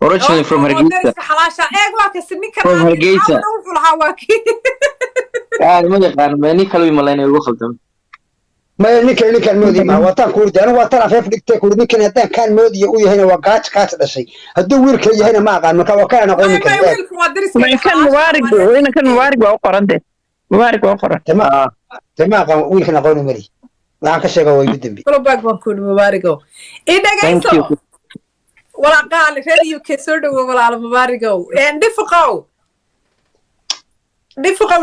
originally from Hargeysa. From Hargeysa. ما يقارن ماني كلوي ملاين يقول خلدم. ما نكال مودي ما وطن كورد أنا وطن في أفريقيا كورد نكال هذا كان مودي يقول هنا وقعت هذا الشيء هدو ويرك هنا ما قال وكان أقول نكال ما كان موارد وين كان موارد وقرنته موارد وقرن تمام ويرك نقول مري ما كشجع ويبدم بي كل باق بكون مباركو إيه دقيقة ولا قال فريو كسر ولا على مباركو يعني دفقوا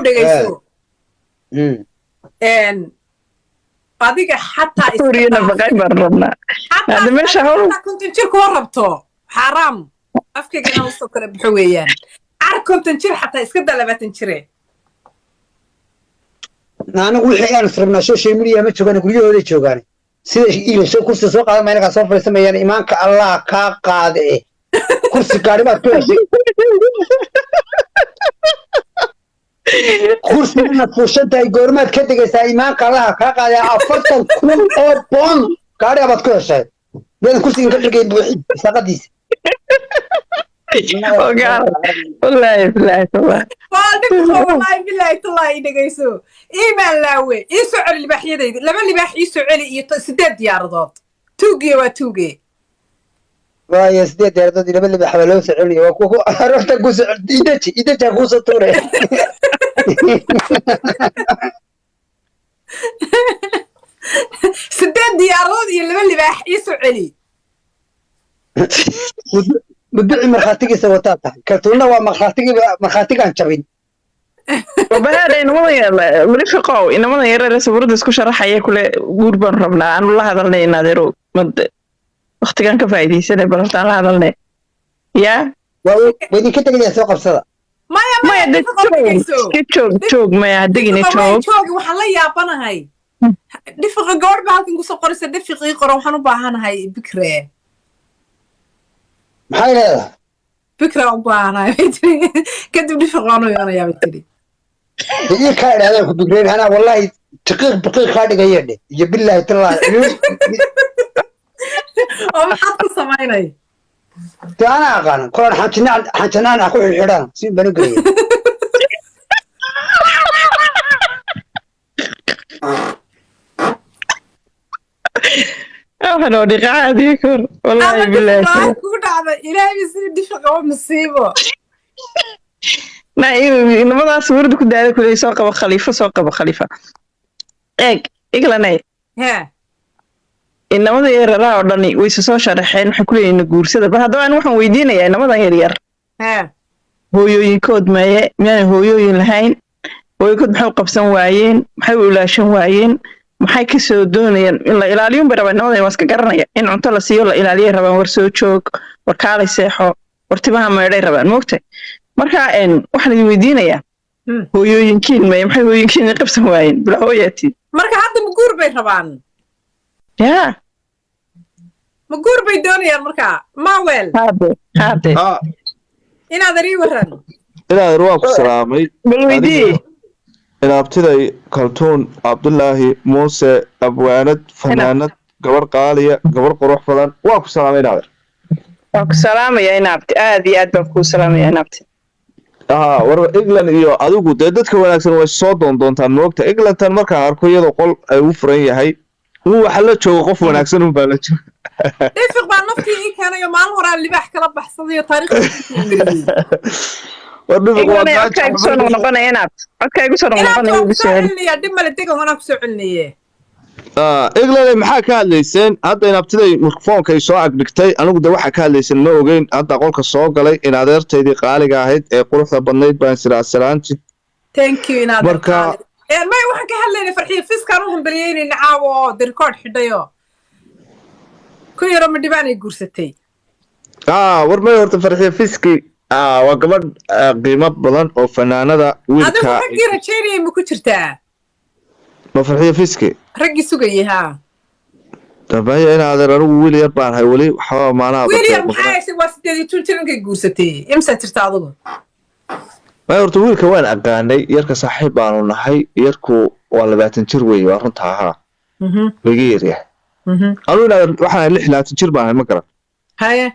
دقيقة إن هذيك حتى سورينا بقى برنا هذا مش هو كنت نشيل كوربتو حرام أفكر أنا وسكر بحويان كنت نشيل حتى إسكت دلبة تنشري أنا أقول حيان صرنا شو شيء مريا ما تشوفنا كل يوم اللي تشوفنا سيد إيه شو كرسي سوق هذا ما ينقص صفر اسمه يعني إيمانك الله كقاد إيه كرسي كارما كرسي كرسي من فوشنتا يقولون كده جالس إيمانك الله كقاد يا أفضل كل أوبون كاريا بتكرسي بين كرسي نقدر جيب واحد سقديس والله بالله والله يدقيسو إيمان لاوي يسوع اللي بحيدي لما اللي بح يسوع لي سداد يارضات توجي واي سداد يارضات لما اللي بحولو سعوني وكو عرفت قوس إيدتي قوس الطوري سداد يارضات لما اللي بح يسوع لي بدعي مرخاتيكي سوتاتا كرتونا ومرخاتيكي عن شبين وبهذا إنما مريفقوا إنما يرى لسبورد إسكو شرح حياة كله قربان ربنا أن الله هذا اللي نادره مد وقت كان كفايدي سنة بلغت على هذا اللي يا ودي كنت قلت أسوق بصدا ما يدك تشوق ما يدقني تشوق وحلا يابانا هاي دفق قرب هالكن قصة قرصة دفق يقرأ وحنو باهانا هاي بكرة maxay leedahay fikra u baahanahay kadib dhifaqaano yana yaa bitiri iyo ka dhacday ku bigreen ana wallahi daqiiq ka dhigayeen iyo billahi tallaah oo maxaad ku samaynay taana aqaan koran xanjanaan ku xidhan si banu galay أنا ودي قاعد يكون والله بالله كنت على إلهي بيصير دفقة ومصيبة ما إنما ده سورد كده هذا كله سوق بخليفة إيه ها إنما ده يرى ودني ويسوع شرحين حكولي إنه جورسة بس هذا أنا وحنا ويدينا يعني إنما ده يرى هو يكود ما يعني هو يلهين هو يكود محاول قبسن واعين محاول لا شن واعين maxay ka soo doonayaan in la ilaaliyo barabanimada ay waska garanaya in cunto la siiyo la ilaaliyo rabaan war soo joog war kaalay seexo war timaha meeday rabaan moogtay marka waxaan idin weydiinayaa hooyooyinkiin maxay hooyooyinkiin qabsan waayeen bila hooyatii marka hadda maguur bay rabaan maguur bay doonayaan marka maaweel haade inaad ari waran inaad ruwa ku salaamay bal weydii abtiday kaltuun Abdullaahi Muuse abwaanad fanaanad gabar qaaliya gabar qurux badan waa ku salaamaynaad waa ku salaamaya inaabti aad iyo aad baan ku salaamaya inaabti war England iyo adigu dadka wanaagsan way soo doontaan moogta England tan marka arko iyadoo qol ay u furan yahay waxa la joogo qof wanaagsan u baa la joogo deefiq baa naftii kanayo maalin hore libaax kala baxsaday taariikhda ودفق واقع كسر نقطنا هنا أوكي كسر نقطنا بسهل يا دم اللي تيجي هنا كسر علنيه إغلى محاك هالليسين هذا نبتدي ميكروفون كي سواء بكتي أنا قد واحد هالليسين ما وجين هذا قولك الصوت قالي إن هذا تيجي قالي قاعد قرصة بنيت بين سلاسلانتي thank you إن هذا ما يوحك هاللينا فرحية فيس كانوهم بريين نعاو دركود حدايو كل يوم من دباني قرصتي ورما يورت فرحية فيسكي وقبل قيمة بدن أو فنانة ويلكا هذا حقي رجيني مكترته ما فرحية فيسكي رجي سوقيها طب هي أنا هذا رو ويلي يربان هاي ولي حوا معنا ويليام حايس واسدي تونتين كي قوستي إمسا ترتاضو ما يورت ويلكا وين أقاني يركا صاحب أنا نحي يركو ولا باتنشر وي ورنتها بغير يا أنا وحنا اللي لا تنشر بها مكرا هاي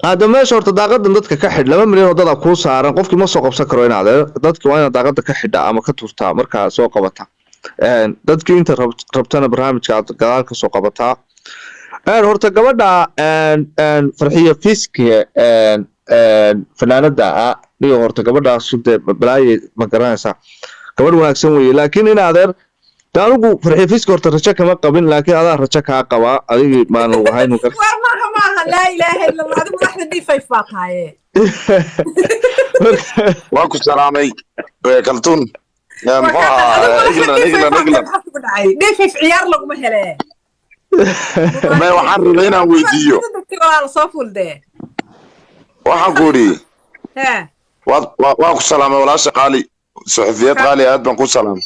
هذا ما شرط داقد dadka ka xid 2 milyan oo dad ku saaran qofkii ma soo qabsan karo inaad dadka waa in daaqada ka xidha ama ka turtaa marka soo qabata dadkii inta rabtana barnaamijka gadaal ka soo qabata horta gabadha farxiyo fiski fanaanada iyo horta gabadha sude balaaye ma garanaysa gabadh wanaagsan weeye laakiin in adeer taanigu farxiyo fiski horta rajo kama qabin laakiin adaa rajo ka qaba adigi maan wahayn لا إله إلا الله هذا واحد دي فايف باقاية واكو سلامي كلتون يا إجلا دي فايف عيار لكم هلا ما وحر لنا ويديو وحقولي ها واكو سلامي ولا شقالي صحفيات غالي هاد بنكو سلام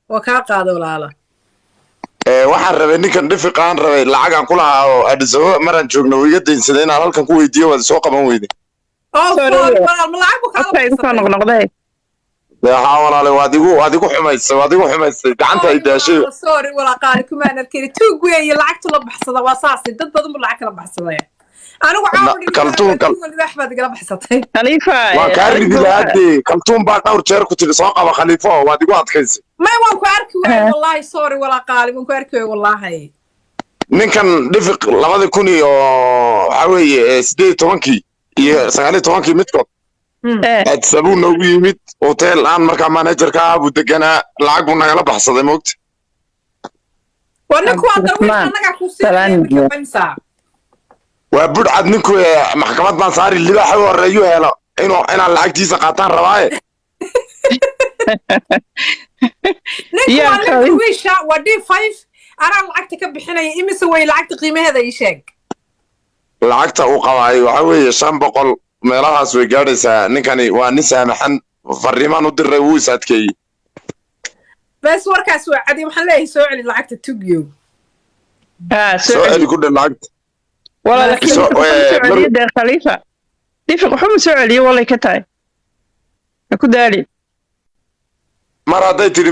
وكاقا ولا waxaan rabay ninkan dhifiqaan rabay lacag aan ku lahaa oo adisoo maran joogno iga deynsaday inaan halkan ku weydiiyo wada soo qaban weyday yaa walaale waad igu xumaysay gacanta ay daashay sorry wala qaali kuma arkay tuug weey lacagtu la baxsada waa saasi dad badan buu lacag kala baxsaday anigu caawin kaltuun waxbaad igala baxsatay khalifa waa kaarigi lahaday kaltuun baa dhowr jeer ku tiri soo qaba khaliifo waad igu adkaysay ما يوم كاركي والله سوري ولا قالي من كاركي والله ninkan dhifiq 2000 oo xaweye 18 iyo 19 midkood aad sabuu noogu yimid hotel aan markaa managerka abu deganaa lacag uu nagala baxsaday moogta wana ku aqoon anaga ku siiyay waa budcad ninku maxkamad baan saari libaax horeeyo helo inaan lacagtiisa qaataan rabaaye يا كويشة ودي 5 أنا لعقت كبحنا يمسوي لعقت قيمة هذا يشاق لعقت وقواي وحوي شام بقول ميراها سوي جالسة نكاني ونسى محن فريمان ودر روسات كي بس وركا سوي عادي محله يسوي لعقت تبيو سؤال كل لعقت ولا لكن سؤالي ده خليفة دي حم سؤالي والله كتاي أكو داري mar haday tiri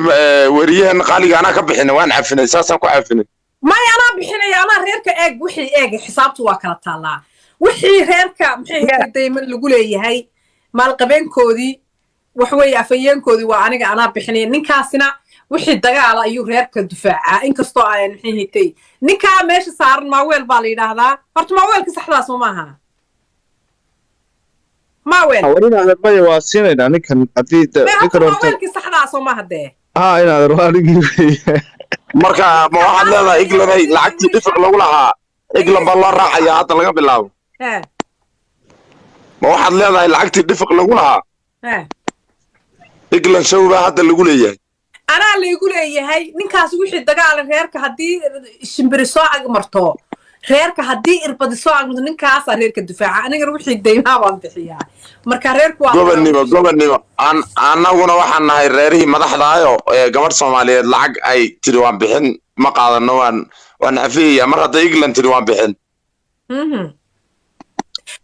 wariyahan qaaliga ana ka bixin waan cafinay saasan ku cafinay ma yana bixinay ana reerka eeg wixii eeg xisaabtu waa kala taalaa wixii reerka maxay dayman lagu leeyahay maal qabeenkoodii wax way afayeenkoodii waa aniga ana bixinay ninkaasina wixii dagaal ayuu reerka difaaca inkastoo ay maxay hitay ninka meesha saaran ma weel baa la yiraahdaa horta ma weelka saxdaas ma aha ما وين ورينا هذا الباي واسينا نكن أديد نكن وين كصحنا صوما هده إنا رواني مركا ما واحد لا إقلبي لعكتي دفق لولاها إقلب الله راح يا هذا لقى بالله ما واحد لا لعكتي دفق لولاها إقلب شو بقى هذا اللي يقوله أنا اللي يقوله هاي نكاس وحي دقال غيرك هدي شمبرسوا مرتو reerka hadii irbadi soo agmado ninkaas reerka difaaca aniga wixii deymaa baan bixiyaa marka reerku waa gobonnimo annaguna waxaan nahay reerihii madaxdaayo gabadh Soomaaliyeed lacag ay tiri waan bixin ma qaadano waan afiya mar haday England tiri waan bixin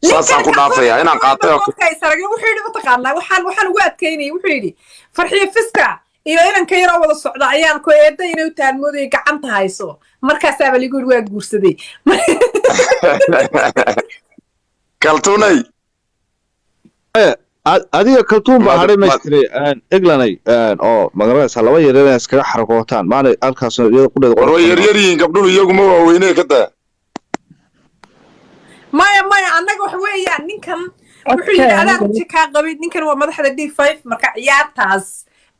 saasan ku dhaafaya inaan qaatay okay sarag wuxuu yiri mataqaanaa waxaan ugu adkeynay wuxuu yiri farxiyo fiska iyo inanka yar wada socda ayaan ku eeday inuu taanmooday gacanta hayso markaas aad ligu waa guursaday kaltuunay adiga kaltuun baa haray maystri eglanay oo magaranaysa laba yar inay iskaga xarqootaan maana halkaas iyada qudheed war yar gabdhuhu iyagu ma waaweynay ka daa maya annaga wax weeyaan ninkan wuxuu yiri alaabti ka qabay ninkan waa madaxda D5 marka ciyaartaas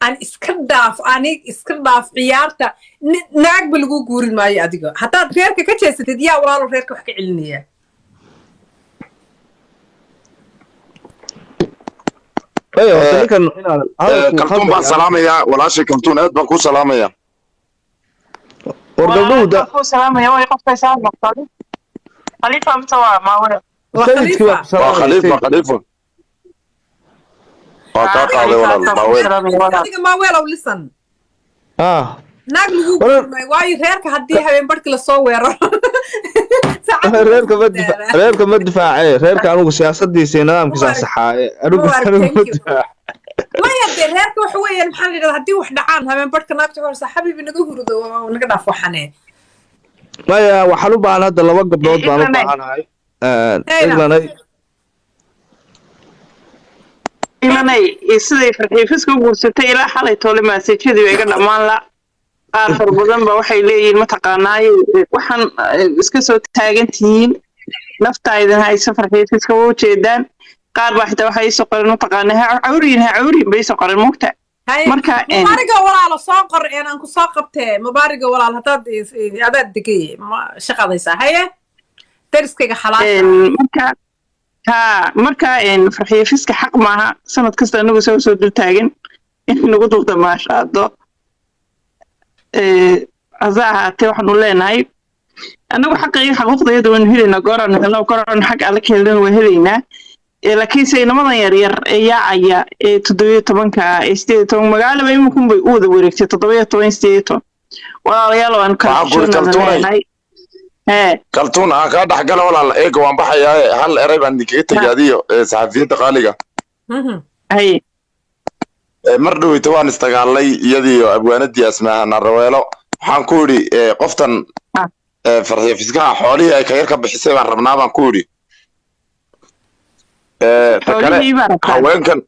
aan iska dhaaf ciyaarta naag lagu guurin maayo adiga hatta reerka ka jeesatid yaa walaalo reerka wax ka celinaya kaltuun baan salaamaya walaashay kaltuun aad baan ku salaamaya wargabdhuda ku salaamaya way qofka saan noqday khalifa mtawa ma khalifa ما وين أو لسن ناقل واي غيرك هدي هبين برك للصور reerka ma difaace reerka anigu siyaasaddiisa nidaamkiisa saxaaye anigu ما يدري reerka wax weeyaan maxaa la yiraahdaa hadii wax dhacaan habeen barka naagta hor saaxibi naga hurdo naga dhaafo xanee maya waxaan u baahan hadda laba gabdhood baan u baahanahay ilanay siday farxiifiska u guursatay ilaa xalay toole maasajadii bay iga dhammaan la qaar far badan ba waxay leeyihiin mataqaanaaye waxaan iska soo taagan tihiin naftaydan hayso farxiifiska u jeedaan qaar baa xitaa waxay soo qoran mataqaanaa cawriin bay soo qoran mugta marka mubaariga walaalo soo qor aan ku soo qabtee mubaariga walaal hadaad adaad degay shaqadaysaa haye dariskayga xalaasha marka farxiifiska xaq maaha sanad kasta anagu soo dul taagan in nagu dulta maashaado hase ahaatee waxaanu leenahay annagu xaqayga xaquuqdayada waynu helaynaa gooraan xag alla ka helin waa helaynaa laakiinse inamadan yaryar ee yaacaya ee 17 ee 18 magaalaba iminkunbay u wada wareegtay 17 walaalayaal waan kalsoonanahay kaltuun aan kaa dhexgala walaal eega waan baxayaa hal eray baan idinkaga tegay adiyo saxafiyadda qaaliga mar dhoweyta waan istagaalay iyadiyo abwaanadii asmaahana raweelo waxaan ku idhi qoftan farxiifiskaha xoolihii ay ka yar ka bixisay baan rabnaa baan ku idhi kale haweenkan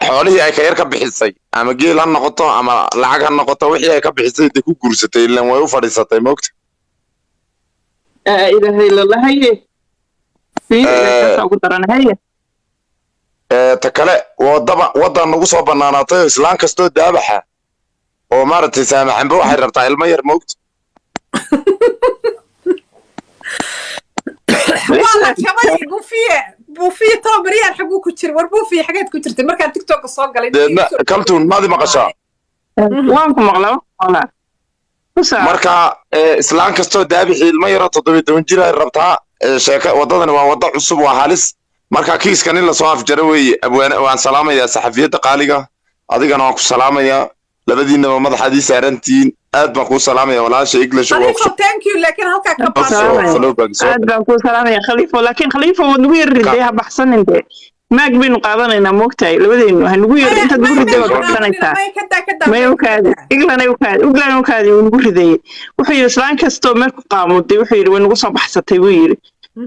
xoolihii ay ka yar ka bixisay ama geel ha noqoto ama lacag ha noqoto wixii ay ka bixisay dee ku guursatay ilan way u fadhiisatay moogta ilaahay lalahaye ugu daran haye ta kale waddan nagu soo banaanaatay oo islaan kastoo daabaxa oo maaragtay saamaxanba waxay rabtaa ilmo yar moogta buufiye tababaryaal xaguu ku jira war buufiye xageed ku jirtay markaan tiktoka soo galay deedna kaltuun maadi maqashaa waan ku maqlaa marka islaan kastoo daabixi ilmo yaroo 17 jir ay rabtaa sheeka wadadani waa wada cusub waa halis marka kiiskan in la soo afjara weeye waan salaamayaa saxafiyadda qaaliga adigana waan ku salaamayaa labadiinaba madaxaadii saarantiin aad baan kuu salaamaya walaasha English thank you laakiin halka ka aad baan kuu salaamaya khaliifo laakiin khaliifo wad nagu yariday ha baxsaninde maag baynu qaadanaynaa moogtahay labadeenu ha nagu yar inta nagu riday waa baxsanaysaa may ukaadi iglanay ukaadi nagu ridayay wuxuu yiri islaan kastoo meel ku qaamuday wuxuu yiri way nagu soo baxsatay buu yiri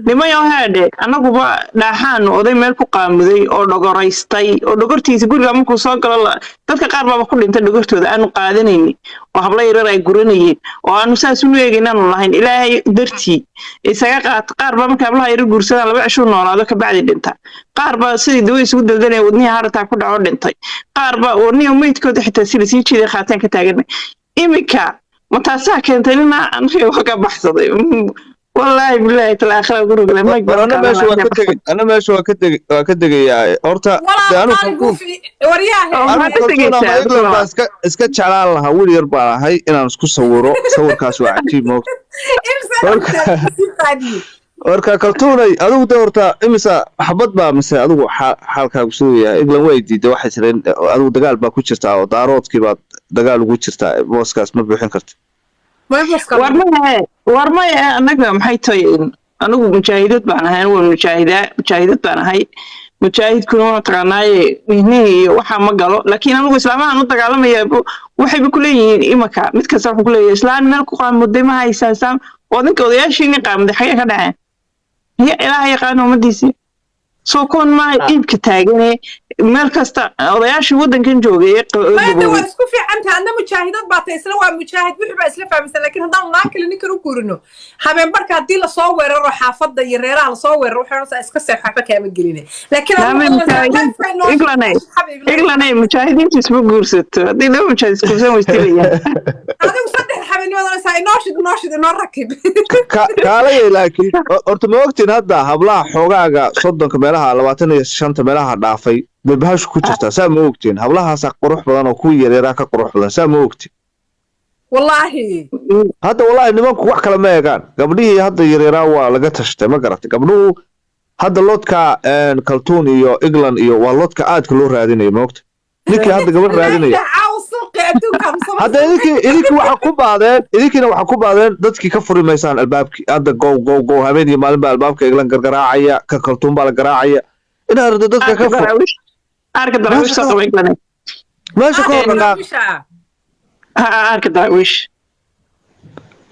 nimayo haade anaguba dhaaxaan oday meel ku qaamuday oo dhogoraystay oo dhogortiisa guriga markuu soo galo dadka qaar baa ku dhintay dhogortooda aanu qaadanaynin oo habla yaryar ay guranayeen oo aanu saas u eegaynaanu lahayn ilaahay dartii isaga qaar baa marka hablaha yar guursadaan 2 cisho noolaado ka bacdi dhinta qaar baa sidii dawo isugu daldanay wadnihi harata ku dhaco dhintay qaar baa wadnihi meydkooda xitaa sii jiiday qaataan ka taagan imika mataasaa keentay inaa aniga wax ka baxsaday والله بالله الآخرة أقول لك ما يقدر أنا ماشي وأكدق يا أورتا أنا أنا إسكت على الله ولي يربع هاي أنا نسكو صور كاس وعجيب موت أوركا كرتوني أدو دورتا إمسا حبط با مسا أدو حالكا بسوية إقلن ويدي دو حسرين أدو دقال با كوشرتا أو داروت كي با دقال وكوشرتا بوسكاس ما بيوحين كرت warmay anaga maxay tahay anigu mujaahidad baan ahay mujaahidad baan ahay mujaahidkuna waa taqaanaaye mihnihi waxa ma galo laakiin anigu islaamahan u dagaalamaya waxay ku leeyihiin imaka mid kasta wuxuu ku leeyahay islaan meel ku qaamuday ma haysaasaan wadanka odayaashiina qaamuday xagee ka dhaceen ya ilaahay yaqaan umadiisii soo koon ma iibka taagane meel kasta odayaashii wadankan joogay waa isku fiicanta anna mujaahidad baatay isla waa mujaahid wixii baa isla fahmaysan laakiin haddaan naakale ninkan u guurino habeen barka haddii la soo weeraro xaafadda iyo reeraha la soo weeraro waxay iska seexafa kaama geline laakiin mujaahidiintu isma guursato haddii laba mujaahid isguursan way istilayaan adigu 3 habeennimadana inooshid inoo rakib kaalaya laakiin horta ma ogtiin hadda hablaha xoogaaga 30 meelaha 25 meelaha dhaafay بالبهاش كوتشتا سام اوكتين هبلها ساق قروح بدن او كو يريرا ka qurux badan سام اوكتين والله هذا والله nimanku wax kala ma eegan gabdhihii hadda yareeraa waa laga tashtay ma garatay gabdhuhu hadda loodka kaltuun iyo England iyo waa loodka aadka loo raadinayo ma ogtay ninkii hadda gabadh raadinaya hadda idinki waxa ku baadeen dadkii ka furimaysaan albaabkii hadda go habeen iyo maalin baa albaabka England gargaraacaya ka kaltuun baa la garaacaya إن أرد ضدك كفر. أركض دراويش صار ويقلنا. ماشي كورنا. أركض دراويش.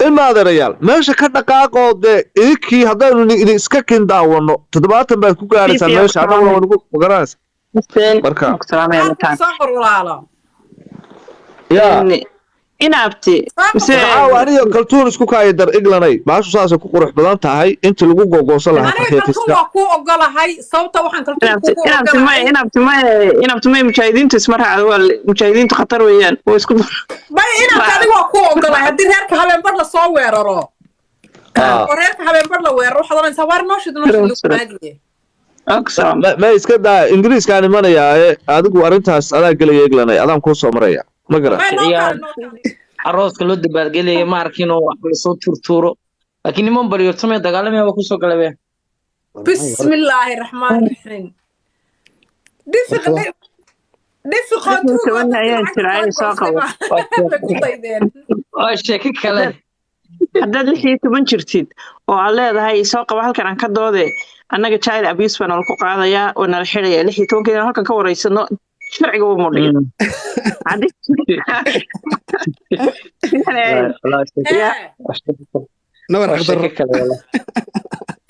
ilma adeerayaal meesha ka dhaqaaqoo dee idinkii haddaynu idin iska kin daawano 70 baad ku gaaraysaa meesha anaguna waa nagu magaranaysa marka soo qor walaalo yaa inaabti aniyo kaltuun isku kaaya dar iglanay baashu saasay ku qurux badan tahay inta lagu gogoosan lahaa kaltuun waa ku ogolahay sababta waxaan inaabti may mujaahidiintu isma raacdo waa mujaahidiintu khatar weeyaan oo isku bay inaabti adiga waa ku ogolahay haddii reerka habeenbar la soo weeraro oo reerka habeenbar la weeraro waxaad oranaysaa waar nooshid ma iska daa ingiriiskaan imanayaaye adigu arrintaas adaa gelaya iglanay adaan kuu soo maraya ma garan arooska loo dabaaldgelaya ma arkin oo wax la soo turtuuro laakiin niman bariyo samee dagaalamaya ku soo galabeen bismillaahir rahmaanir rahiim oo sheeko kale haddaad 16 jirtid oo aad leedahay soo qaba halkan aan ka doode annaga child abuse baan ku qaadayaa oo nala xiraya 16 inaan halkan ka wareysano sharciga uu mudhiyo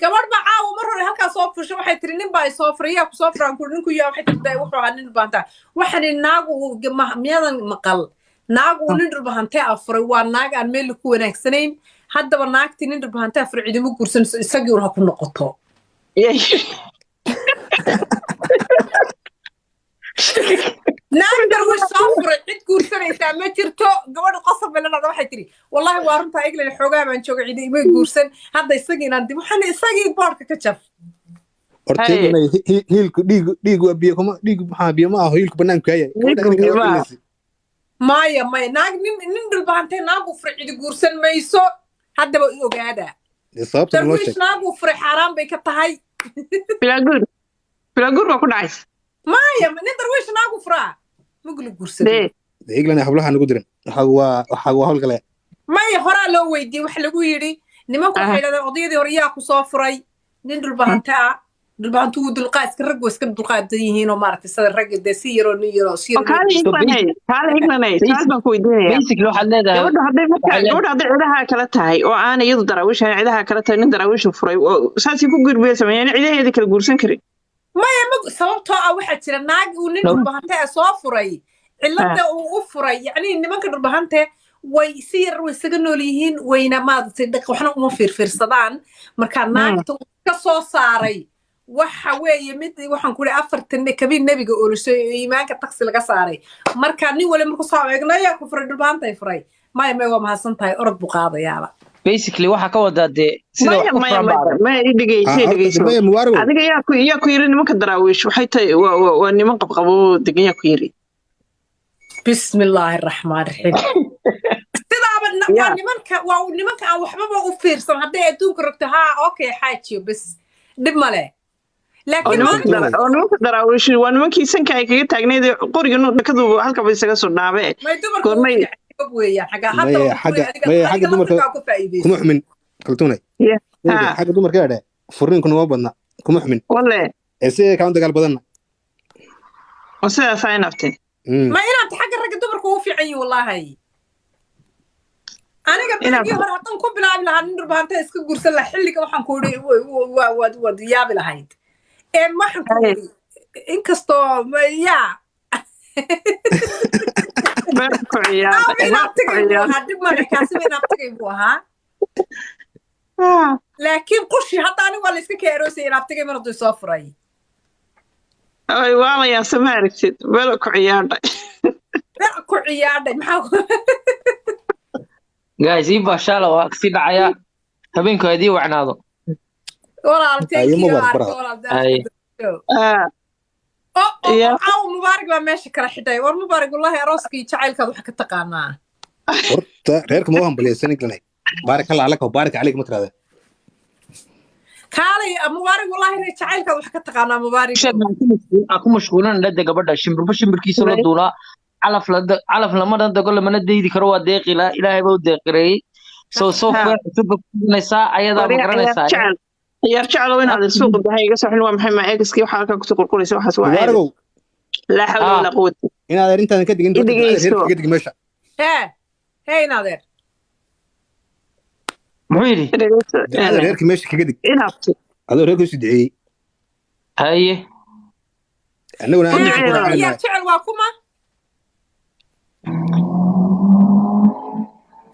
gabadh baa caawa mar hore halkaa soo fusha waxay tiri nin baa soo furiyaa ku soo furan ku ninku yaa waxay tiri wuxuu ahaa nin baanta waxani naagu miyadan maqal naagu nin dhulbahantay afuray waa naag aan meel ku wanaagsanayn haddaba naagtii nin dhulbahantay afuray cidimo guursan isagii ur ha ku noqoto naagtar way soo furay cid guursanaysaa ma jirto gabadha qosab bay la dhacda waxay tiri wallahi waa runtaa iglan xoogaa baan jooga cidi imay guursan hadda isagii inaan dib waxaan isagii boodhka ka jaf horteedana hiilku dhiigu biyo kuma dhiigu maxaa biyo ma aho hiilku banaanku haya maya naag nin dhulbahantay naagu furay cidi guursan mayso haddaba ogaada darwiish naagu furay xaaraan bay ka tahay bilaaguur baa ku dhacaysa maya nin darwiish naagu furaa magula guursan iglan hablaha nagu diran waxa waa hawl kale maya horaa loo weydiiyey waxa lagu yidhi nimanku waxay yidhahdeen odayadii hore yaa ku soo furay nin dhulbahante ah dhulbahantugu dulqaad iska rag iska dulqaadan yihiin oo maaragtay sida rag dee si yaroo nin yaroo si kaale iglanay taas baan ku weydiinaya basically waxaad leedahay gabadha hadday cidaha kala tahay oo aan iyadu daraawiishan cidaha kala tahay nin daraawiishu furay saasii ku gurbiya sameeyeen cidaheedii kala guursan karin maya sababtoo ah waxaa jira naag uu nin dhulbahante soo furay cilada uu u furay yacni nimanka dhulbahante way si yar way isaga nool yihiin wayna maaragtay waxna uma fiirfiirsadaan markaa naagta ka soo saaray waxa weeye mid waxaan ku leeyahay 4 kabiin nabiga oo lasoo iimaanka taksi laga saaray marka nin wala markuu soo eegnaya ku furay dhulbahante furay maya waa mahadsan tahay orod buu qaadayaaba basically waxa ka wadaa dee sida ma dhigayso adiga yaa ku yiri nimanka daraawiish waxay tahay waa niman qabqabo degan yaa ku yiri bismillaahir rahmaanir rahiim sidaaba waa nimanka aan waxbaba u fiirsan hadday adduunka rogto haa okay xaajiyo bas dhib male laakiin nimanka daraawiish waa nimankii sanka ay kaga taagneed qoriga dhakadu halka bay isaga soo dhaabe goormay حاجة دمر كم محمن قلتوني حاجة دمر كده فرين كنا وابدنا كم محمن والله إيش كان دجال بدنا وسا ساين أفتي ما أنا حاجة الرجل دمر كوه في عيني والله هاي أنا قبل يوم هاتن كوب بلعب لها نربح أنت إسكت قرص الله حلي كم حنقولي و ياب لهايد ما حنقولي إنكستو يا laakiin qushi hadda anigu waa la iska keeroosay inaabtigay mar hadduu soo furay ay waalayaa sama aragtid belo ku ciyaadhay maxaa guys ii bashaala waa kasii dhacaya habeenku hadii wacnaado caaw mubaarig baa meesha kala xidhay war mubaarig wallahi arooskii jacaylkaad waxa ka taqaanaa horta reerka ma hambaliyaysan iglanay baarak allah alaka baarak alayk ma tiraada kaalay mubaarig wallahi jacaylkaad waxa ka taqaanaa mubaarig ku mashquulan dhada gabadha shimbirkiisa la duulaa calaf lama dago lamana deydi karo waa deeqila ilaahay baa u deeqireeyey soo fuuqnaysaa ayadaa ma garanaysaa ciyaar jeclow inaad suuq bahay iga soo xilin waa maxay ma eegskii waxa halka ku soo qurquraysa waxaas waa la hawla wala quwwata inaad arintan ka digin reerka dig meesha hey naadeer محيري هذا غيرك ماشي كده هذا غيرك وش دعي هاي أنا وأنا يا شعر واكما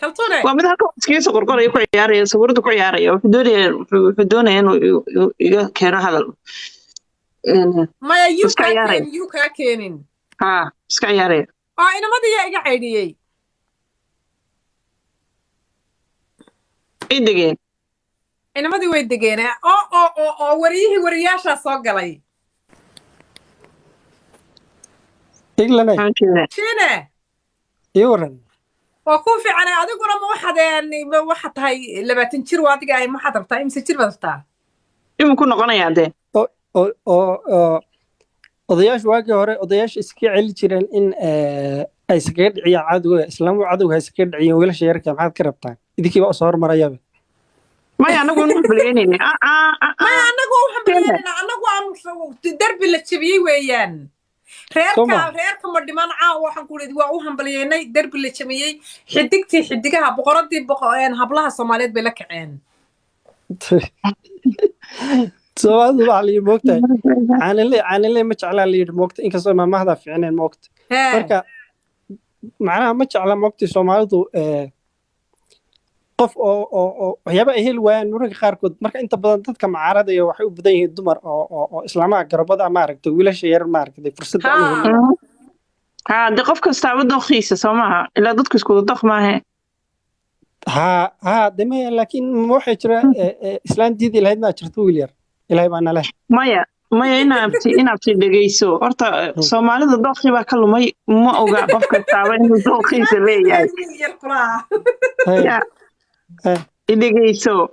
كلتوني ومن هالك كيس قرقر يكو عياري صورته كو عياري وحدوني إنه كان هذا ما يو كاكينين اسكا عياري إنا ما دي إيجا عيديي إدقين إنا ما دي ويدقين ورياشا صوغلي إغلاني شينه يورن وكون في عنا أدقنا ما واحد يعني واحد هاي لما تنشر وادي جاي ما حد ربطه يمسك تشير بدفتا إما كنا قنا يعدي odayaashu waagii hore odayaasha iska celi jireen in ay iskaga dhiciyaan cadowga islaamku cadowga iska dhiciyeen wiilasha yarka maxaad ka rabtaan idinkiiba u soo hormarayaba maya anagu waxaan baleynayna anagu aan darbi la jabiyey weeyaan reerka ma dhiman waxaan ku leeyahay waa u hambalyeynay darbi la jabiyey xidigaha boqoradii hablaha Soomaaliyeed bay la kaceen سواد على موقته عن اللي مش على اللي موقته إنك صار ما هذا في عين الموقت مركا معناها مش على موقته سومالدو قف أو يبقى هي الوان نورك خاركود مركا أنت بدأت كم عارضة يوحي وبدأ الدمر أو إسلامها قربضة مارك تقول شيء مارك دي فرصة دي قفك استعبد خيسة سماها إلا ضدك سكوت الضخ معها دمي لكن مو حجرة إسلام ديدي لهيد ما شرطو ويلير إلهي بأنا له مايا إنا بتي دقيسو أرتا سومالي الضخي باكلو ما أوقع قفك استعبد الضخي سليه يا دقيسو